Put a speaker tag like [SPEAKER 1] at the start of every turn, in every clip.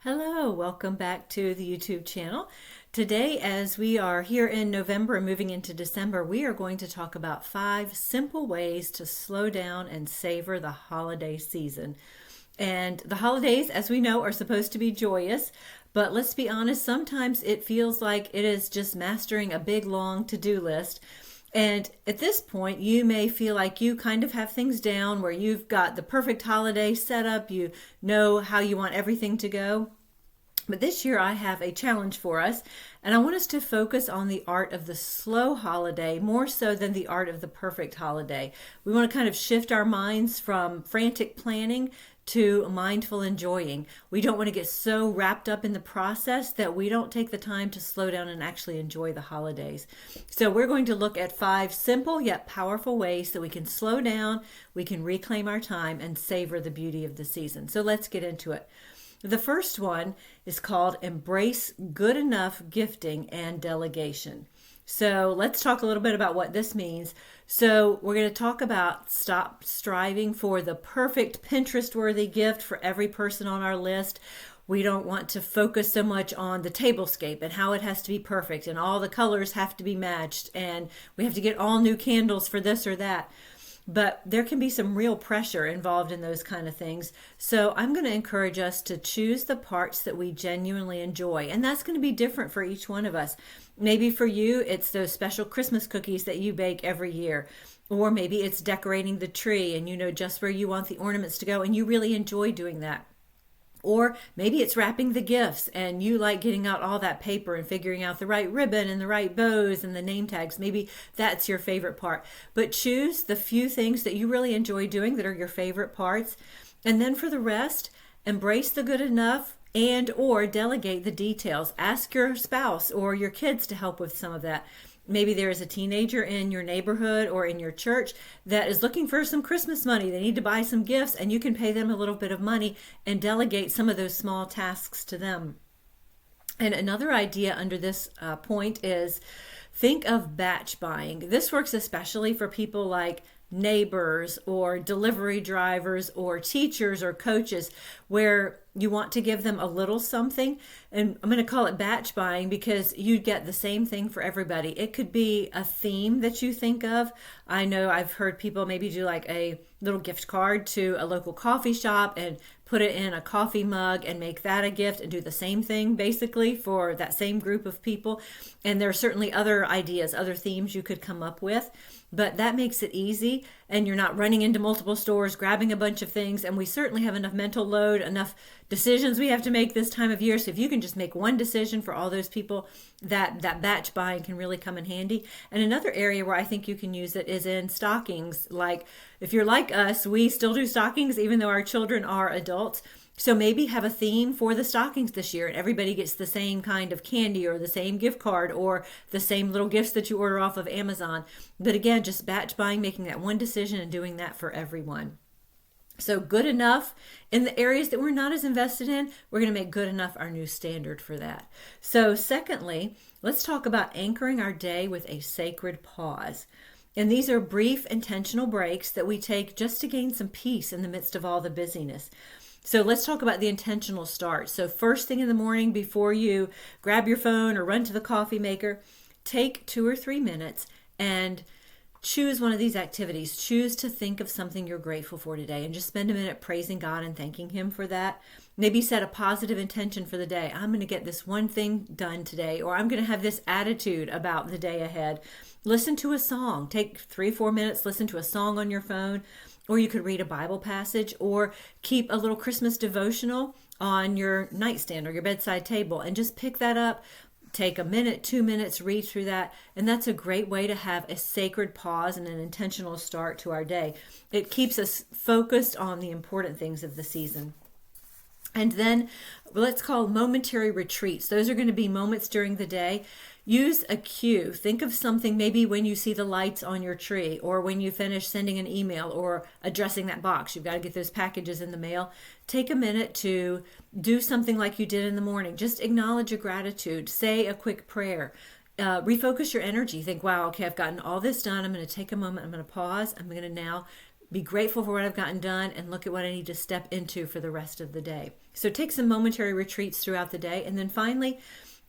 [SPEAKER 1] Hello, welcome back to the YouTube channel. Today, as we are here in November and moving into December, we are going to talk about 5 simple ways to slow down and savor the holiday season. And the holidays, as we know, are supposed to be joyous, but let's be honest, sometimes it feels like it is just mastering a big, long to-do list. And at this point, you may feel like you kind of have things down where you've got the perfect holiday set up, you know how you want everything to go. But this year I have a challenge for us, and I want us to focus on the art of the slow holiday more so than the art of the perfect holiday. We want to kind of shift our minds from frantic planning to mindful enjoying. We don't want to get so wrapped up in the process that we don't take the time to slow down and actually enjoy the holidays. So we're going to look at 5 simple yet powerful ways that we can slow down, we can reclaim our time, and savor the beauty of the season. So let's get into it. The first one is called Embrace Good Enough Gifting and Delegation. So let's talk a little bit about what this means. So we're going to talk about stop striving for the perfect Pinterest-worthy gift for every person on our list. We don't want to focus so much on the tablescape and how it has to be perfect and all the colors have to be matched and we have to get all new candles for this or that. But there can be some real pressure involved in those kind of things. So I'm going to encourage us to choose the parts that we genuinely enjoy. And that's going to be different for each one of us. Maybe for you, it's those special Christmas cookies that you bake every year. Or maybe it's decorating the tree and you know just where you want the ornaments to go and you really enjoy doing that. Or maybe it's wrapping the gifts and you like getting out all that paper and figuring out the right ribbon and the right bows and the name tags. Maybe that's your favorite part. But choose the few things that you really enjoy doing that are your favorite parts. And then for the rest, embrace the good enough and or delegate the details. Ask your spouse or your kids to help with some of that. Maybe there is a teenager in your neighborhood or in your church that is looking for some Christmas money. They need to buy some gifts and you can pay them a little bit of money and delegate some of those small tasks to them. And another idea under this point is think of batch buying. This works especially for people like neighbors or delivery drivers or teachers or coaches where you want to give them a little something. And I'm going to call it batch buying because you get the same thing for everybody. It could be a theme that you think of. I know I've heard people maybe do like a little gift card to a local coffee shop and put it in a coffee mug and make that a gift and do the same thing basically for that same group of people. And there are certainly other ideas, other themes you could come up with, but that makes it easy and you're not running into multiple stores, grabbing a bunch of things. And we certainly have enough mental load, enough decisions we have to make this time of year. So if you can just make one decision for all those people, that batch buying can really come in handy. And another area where I think you can use it is in stockings. Like if you're like us, we still do stockings even though our children are adults. So maybe have a theme for the stockings this year and everybody gets the same kind of candy or the same gift card or the same little gifts that you order off of Amazon. But again, just batch buying, making that one decision and doing that for everyone. So good enough in the areas that we're not as invested in, we're going to make good enough our new standard for that. So secondly, let's talk about anchoring our day with a sacred pause. And these are brief intentional breaks that we take just to gain some peace in the midst of all the busyness. So let's talk about the intentional start. So first thing in the morning before you grab your phone or run to the coffee maker, take 2 or 3 minutes and choose one of these activities. Choose to think of something you're grateful for today and just spend a minute praising God and thanking Him for that. Maybe set a positive intention for the day. I'm going to get this one thing done today, or I'm going to have this attitude about the day ahead. Listen to a song. Take 3-4 minutes, listen to a song on your phone, or you could read a Bible passage or keep a little Christmas devotional on your nightstand or your bedside table and just pick that up. Take a minute, 2 minutes, read through that. And that's a great way to have a sacred pause and an intentional start to our day. It keeps us focused on the important things of the season. And then let's call momentary retreats. Those are going to be moments during the day. Use a cue. Think of something maybe when you see the lights on your tree or when you finish sending an email or addressing that box. You've got to get those packages in the mail. Take a minute to do something like you did in the morning. Just acknowledge your gratitude. Say a quick prayer. Refocus your energy. Think, wow, okay, I've gotten all this done. I'm going to take a moment. I'm going to pause. I'm going to now be grateful for what I've gotten done, and look at what I need to step into for the rest of the day. So take some momentary retreats throughout the day. And then finally,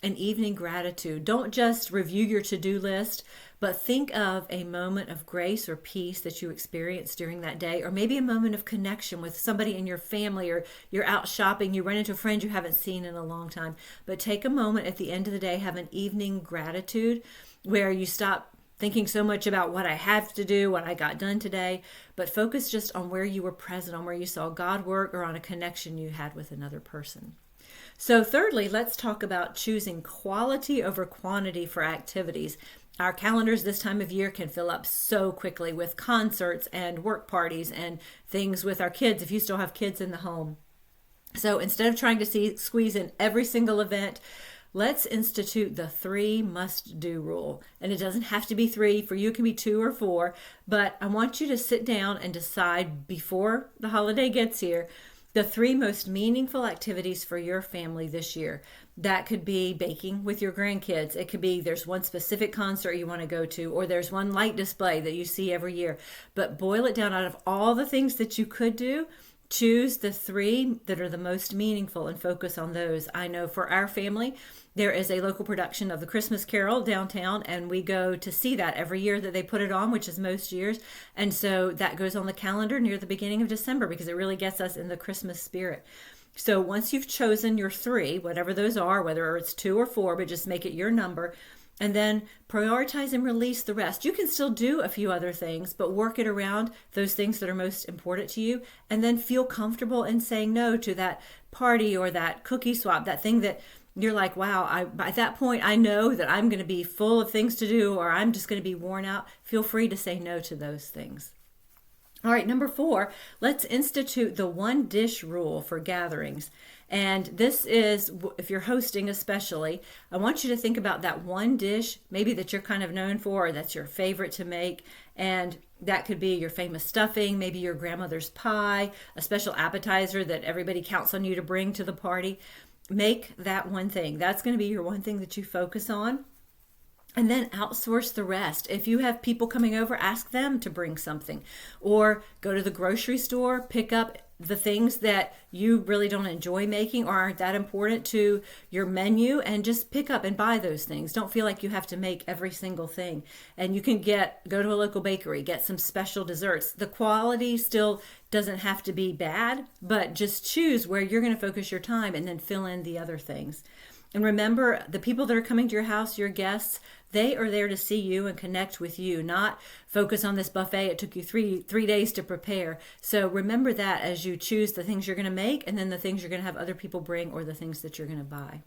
[SPEAKER 1] an evening gratitude. Don't just review your to-do list, but think of a moment of grace or peace that you experienced during that day, or maybe a moment of connection with somebody in your family, or you're out shopping, you run into a friend you haven't seen in a long time. But take a moment at the end of the day, have an evening gratitude where you stop thinking so much about what I have to do, what I got done today, but focus just on where you were present, on where you saw God work, or on a connection you had with another person. So thirdly, let's talk about choosing quality over quantity for activities. Our calendars this time of year can fill up so quickly with concerts and work parties and things with our kids, if you still have kids in the home. So instead of trying to squeeze in every single event, let's institute the 3 must-do rule. And it doesn't have to be 3. For you, it can be 2 or 4. But I want you to sit down and decide before the holiday gets here the 3 most meaningful activities for your family this year. That could be baking with your grandkids. It could be there's one specific concert you want to go to, or there's one light display that you see every year. But boil it down. Out of all the things that you could do, choose the 3 that are the most meaningful and focus on those. I know for our family, there is a local production of the Christmas Carol downtown, and we go to see that every year that they put it on, which is most years. And so that goes on the calendar near the beginning of December because it really gets us in the Christmas spirit. So once you've chosen your 3, whatever those are, whether it's 2 or 4, but just make it your number, and then prioritize and release the rest. You can still do a few other things, but work it around those things that are most important to you, and then feel comfortable in saying no to that party or that cookie swap, that thing that you're like, wow, at that point, I know that I'm going to be full of things to do, or I'm just going to be worn out. Feel free to say no to those things. All right, number 4, let's institute the 1 dish rule for gatherings. And this is, if you're hosting especially, I want you to think about that 1 dish, maybe that you're kind of known for, or that's your favorite to make. And that could be your famous stuffing, maybe your grandmother's pie, a special appetizer that everybody counts on you to bring to the party. Make that one thing. That's going to be your one thing that you focus on. And then outsource the rest. If you have people coming over, ask them to bring something. Or go to the grocery store, pick up the things that you really don't enjoy making or aren't that important to your menu, and just pick up and buy those things. Don't feel like you have to make every single thing. And you can go to a local bakery, get some special desserts. The quality still doesn't have to be bad, but just choose where you're going to focus your time and then fill in the other things. And remember, the people that are coming to your house, your guests, they are there to see you and connect with you, not focus on this buffet. It took you three days to prepare. So remember that as you choose the things you're going to make, and then the things you're going to have other people bring, or the things that you're going to buy.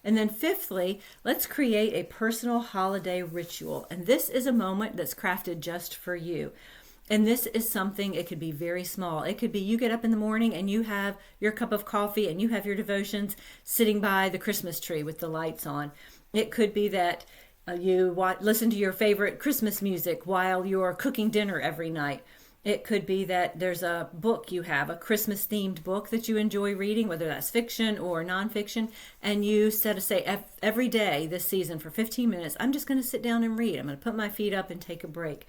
[SPEAKER 1] And then fifthly, let's create a personal holiday ritual. And this is a moment that's crafted just for you. And this is something, it could be very small. It could be you get up in the morning and you have your cup of coffee and you have your devotions sitting by the Christmas tree with the lights on. It could be that you listen to your favorite Christmas music while you're cooking dinner every night. It could be that there's a book you have, a Christmas themed book that you enjoy reading, whether that's fiction or nonfiction, and you set aside every day this season for 15 minutes, I'm just going to sit down and read. I'm going to put my feet up and take a break.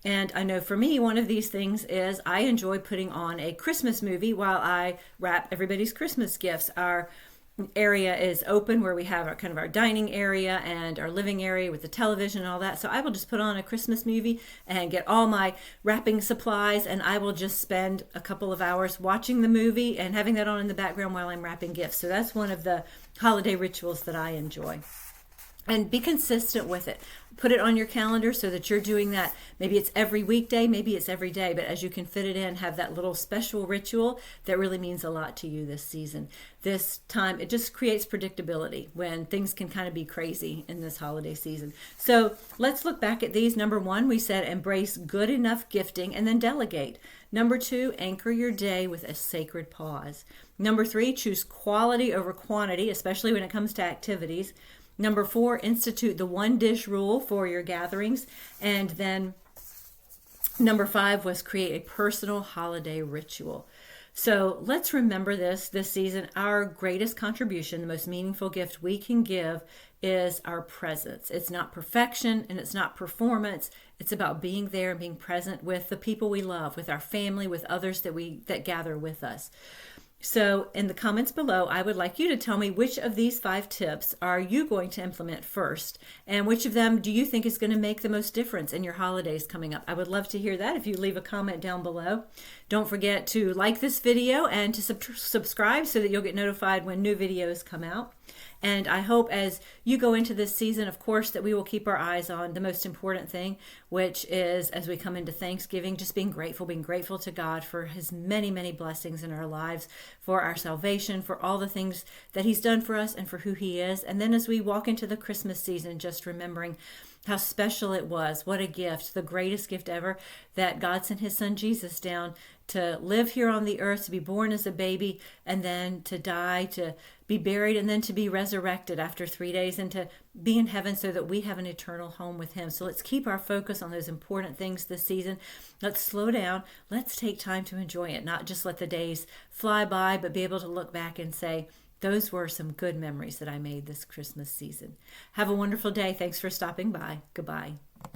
[SPEAKER 1] And I know for me, one of these things is I enjoy putting on a Christmas movie while I wrap everybody's Christmas gifts. Our area is open where we have our dining area and our living area with the television and all that. So I will just put on a Christmas movie and get all my wrapping supplies, and I will just spend a couple of hours watching the movie and having that on in the background while I'm wrapping gifts. So that's one of the holiday rituals that I enjoy. And be consistent with it. Put it on your calendar so that you're doing that. Maybe it's every weekday, maybe it's every day, but as you can fit it in, have that little special ritual that really means a lot to you this season. This time, it just creates predictability when things can kind of be crazy in this holiday season. So let's look back at these. Number 1, we said embrace good enough gifting and then delegate. Number 2, anchor your day with a sacred pause. Number 3, choose quality over quantity, especially when it comes to activities. Number 4, institute the 1 dish rule for your gatherings. And then number 5 was create a personal holiday ritual. So let's remember this season. Our greatest contribution, the most meaningful gift we can give, is our presence. It's not perfection and it's not performance. It's about being there and being present with the people we love, with our family, with others that gather with us. So, in the comments below, I would like you to tell me which of these 5 tips are you going to implement first, and which of them do you think is going to make the most difference in your holidays coming up. I would love to hear that if you leave a comment down below. Don't forget to like this video and to subscribe so that you'll get notified when new videos come out. And I hope as you go into this season, of course, that we will keep our eyes on the most important thing, which is as we come into Thanksgiving, just being grateful to God for his many, many blessings in our lives, for our salvation, for all the things that he's done for us and for who he is. And then as we walk into the Christmas season, just remembering how special it was. What a gift, the greatest gift ever, that God sent his son Jesus down to live here on the earth, to be born as a baby, and then to die, to be buried, and then to be resurrected after 3 days, and to be in heaven so that we have an eternal home with him. So let's keep our focus on those important things this season. Let's slow down. Let's take time to enjoy it, not just let the days fly by, but be able to look back and say, those were some good memories that I made this Christmas season. Have a wonderful day. Thanks for stopping by. Goodbye.